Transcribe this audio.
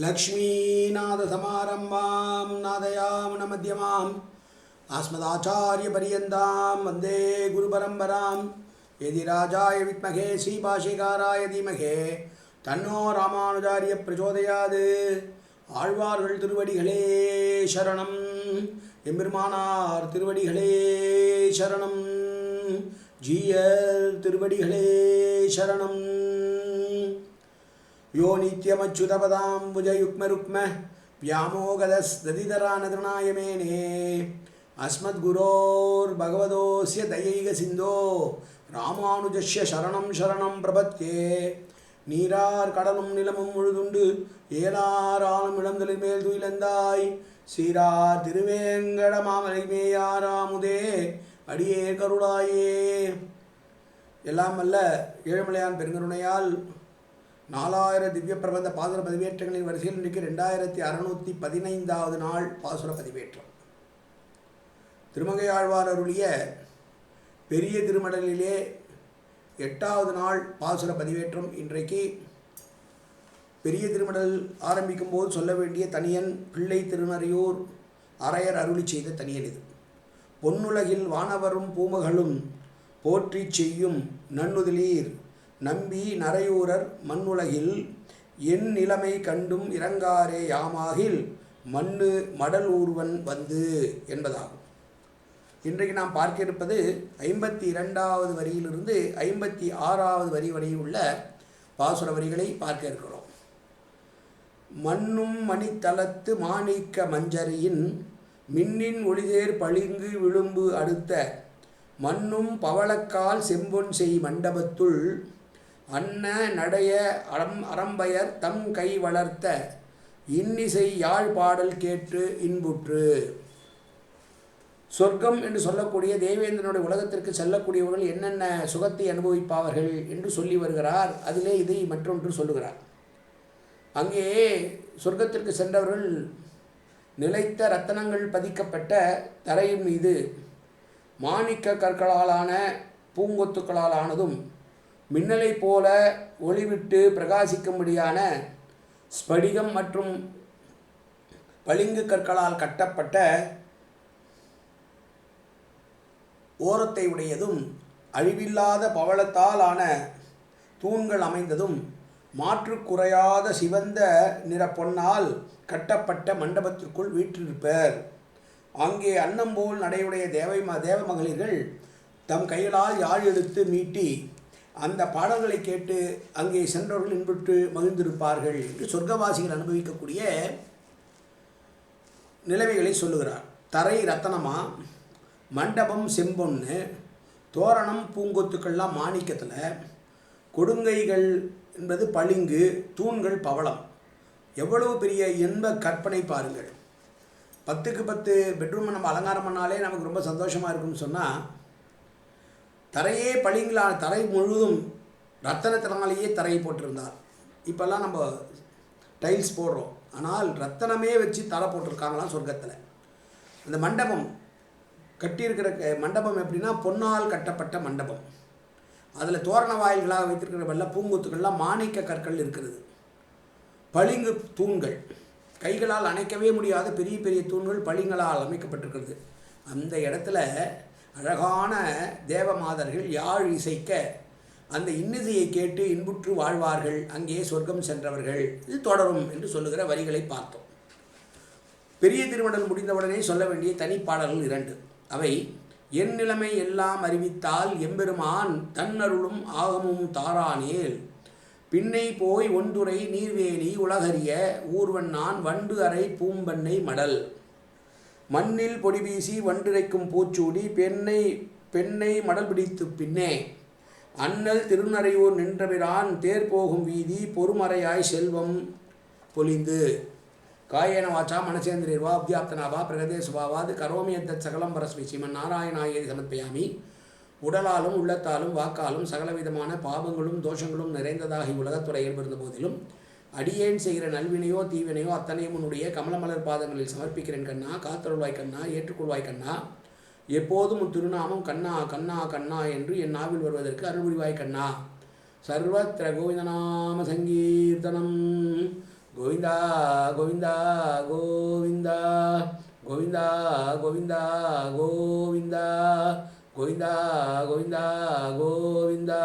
लक्ष्मीनाथसमारम्भां नादयामुनमध्यमाम् अस्मदाचार्यपर्यन्तां वन्दे गुरुपरम्परां यदिराजाय विद्महे श्रीभाष्यकाराय धीमहि तन्नो रामानुजार्य प्रचोदयात् ஆழ்வார்கள் திருவடிகளே சரணம் எம்பெருமானார் திருவடிகளே சரணம் ஜீயர் திருவடிகளே சரணம் यो नित्यमच्युतपदाम्बुजयुग्मरुक्म व्यामोगदस्दधितरानतृणाय मेने अस्मद्गुरोर्भगवतोऽस्य दयैकसिन्धो रामानुजस्य शरणं शरणं प्रपद्ये நீரார் கடலும் நிலமும் முழுதுண்டு ஏலார் ஆளும் இளந்தலில் மேல் துயிலந்தாய் சீரார் திருவேங்கட மாமலைமேயாராமுதே அடியே கருளாயே. எல்லாம் வல்ல ஏழுமலையான் பெருங்கருணையால் 4000 திவ்ய பிரபந்த பாசுர பதிவேற்றங்களின் வரிசையில் இன்றைக்கு 2615வது நாள் பாசுர பதிவேற்றம். திருமங்கையாழ்வார் அருளிய பெரிய திருமடலிலே 8வது நாள் பாசுர பதிவேற்றம். இன்றைக்கு பெரிய திருமடல் ஆரம்பிக்கும் போது சொல்ல வேண்டிய தனியன் பிள்ளை திருநறையூர் அரையர் அருளி செய்த தனியன் இது. பொன்னுலகில் வானவரும் பூமகளும் போற்றி செய்யும் நன்னுதலீர் நம்பி நரையூரர் மண்ணுலகில் என் நிலைமை கண்டும் இறங்காரே யாமாகில் மண்ணு மடல் ஊர்வன் வந்து என்பதாகும். இன்றைக்கு நாம் பார்க்க இருப்பது 52வது வரியிலிருந்து 56வது வரி வரை உள்ள பாசுர வரிகளை பார்க்க இருக்கிறோம். மண்ணும் மணித்தலத்து மாணிக்க மஞ்சரியின் மின்னின் ஒளிதேர் பளிங்கு விழும்பு அடுத்த மண்ணும் பவளக்கால் செம்பொன் செய் மண்டபத்துள் அன்ன நடைய அரம்பயர் தம் கை வளர்த்த இன்னிசை யாழ் பாடல் கேட்டு இன்புற்று. சொர்க்கம் என்று சொல்லக்கூடிய தேவேந்திரனுடைய உலகத்திற்கு செல்லக்கூடியவர்கள் என்னென்ன சுகத்தை அனுபவிப்பார்கள் என்று சொல்லி வருகிறார். அதிலே இதை மற்றொன்று சொல்லுகிறார். அங்கே சொர்க்கத்திற்கு சென்றவர்கள் நிலைத்த இரத்தனங்கள் பதிக்கப்பட்ட தரையின் மீது மாணிக்க கற்களாலான பூங்கொத்துக்களால் ஆனதும் மின்னலை போல ஒளிவிட்டு பிரகாசிக்கும்படியான ஸ்படிகம் மற்றும் பளிங்கு கற்களால் கட்டப்பட்ட ஓரத்தை உடையதும் அழிவில்லாத பவளத்தால் ஆன தூண்கள் அமைந்ததும் மாற்று குறையாத சிவந்த நிற பொன்னால் கட்டப்பட்ட மண்டபத்திற்குள் வீற்றிருப்பர். அங்கே அன்னம்போல் நடையுடைய தேவ மகளிர்கள் தம் கைகளால் யாழ் எடுத்து மீட்டி அந்த பாடல்களை கேட்டு அங்கே சென்றவர்கள் இன்புற்று மகிழ்ந்திருப்பார்கள் என்று சொர்க்கவாசிகள் அனுபவிக்கக்கூடிய நிலைமைகளை சொல்லுகிறார். தரை ரத்தனமா, மண்டபம் செம்பொன்று, தோரணம் பூங்கொத்துக்கள்லாம் மாணிக்கத்தில், கொடுங்கைகள் என்பது பளிங்கு, தூண்கள் பவளம். எவ்வளவு பெரிய இன்ப கற்பனை பாருங்கள். 10க்கு 10 பெட்ரூமை நம்ம அலங்காரம் பண்ணாலே நமக்கு ரொம்ப சந்தோஷமாக இருக்குன்னு சொன்னால், தரையே பளிங்கிலான தரை முழுவதும் ரத்தனத்தினாலேயே தரையை போட்டிருந்தார். இப்போல்லாம் நம்ம டைல்ஸ் போடுறோம், ஆனால் ரத்தனமே வச்சு தரை போட்டிருக்காங்களாம் சொர்க்கத்தில். அந்த மண்டபம் கட்டியிருக்கிற மண்டபம் எப்படின்னா பொன்னால் கட்டப்பட்ட மண்டபம். அதில் தோரண வாயில்களாக வைத்திருக்கிற வெள்ள பூங்கொத்துக்கள்லாம் மாணிக்க கற்கள் இருக்கிறது. பளிங்கு தூண்கள், கைகளால் அணைக்கவே முடியாத பெரிய பெரிய தூண்கள் பளிங்களால் அமைக்கப்பட்டிருக்கிறது. அந்த இடத்துல அழகான தேவமாதர்கள் யாழ் இசைக்க அந்த இன்னிசையை கேட்டு இன்புற்று வாழ்வார்கள் அங்கே சொர்க்கம் சென்றவர்கள். இது தொடரும் என்று சொல்லுகிற வரிகளை பார்த்தோம். பெரிய திருமடல் முடிந்தவுடனே சொல்ல வேண்டிய தனிப்பாடல்கள் 2. அவை என் நிலைமை எல்லாம் அறிவித்தால் எம்பெருமான் தன்னருளும் ஆகமும் தாரானேல் பின்னை போய் ஒன்றுரை நீர்வேலி உலகறிய ஊர்வன் நான் வண்டு அறை பூம்பண்ணை மடல் மண்ணில் பொடி வீசி வண்டிரைக்கும் பூச்சூடி பெண்ணை மடல் பிடித்து பின்னே அண்ணல் திருநறையூர் நின்றபிரான் தேர் போகும் வீதி பொறுமறையாய் செல்வம் பொலிந்து காயேன வாச்சா மனசேந்திரேர்வா அப்தியாப்தனாவா பிரகதே சுபாவாது கரோமியத்த சகலம் பரஸ்மி ஸ்ரீமன் நாராயணாயே சமர்ப்பயாமி. உடலாலும் உள்ளத்தாலும் வாக்காலும் சகலவிதமான பாவங்களும் தோஷங்களும் நிறைந்ததாகி உலகத்துறையில் இருந்த போதிலும் அடியேன் செய்கிற நல்வினையோ தீவினையோ அத்தனையும் உன்னுடைய கமலமலர் பாதங்களில் சமர்ப்பிக்கிறேன் கண்ணா. காத்தருள்வாய் கண்ணா, ஏற்றுக்கொள்வாய் கண்ணா. எப்போதும் திருநாமம் கண்ணா கண்ணா கண்ணா என்று என் நாவில் வருவதற்கு அருள்புரிவாய் கண்ணா. சர்வத்திர கோவிந்தநாம சங்கீர்த்தனம் கோவிந்தா கோவிந்தா கோவிந்தா கோவிந்தா கோவிந்தா கோவிந்தா கோவிந்தா கோவிந்தா கோவிந்தா கோவிந்தா.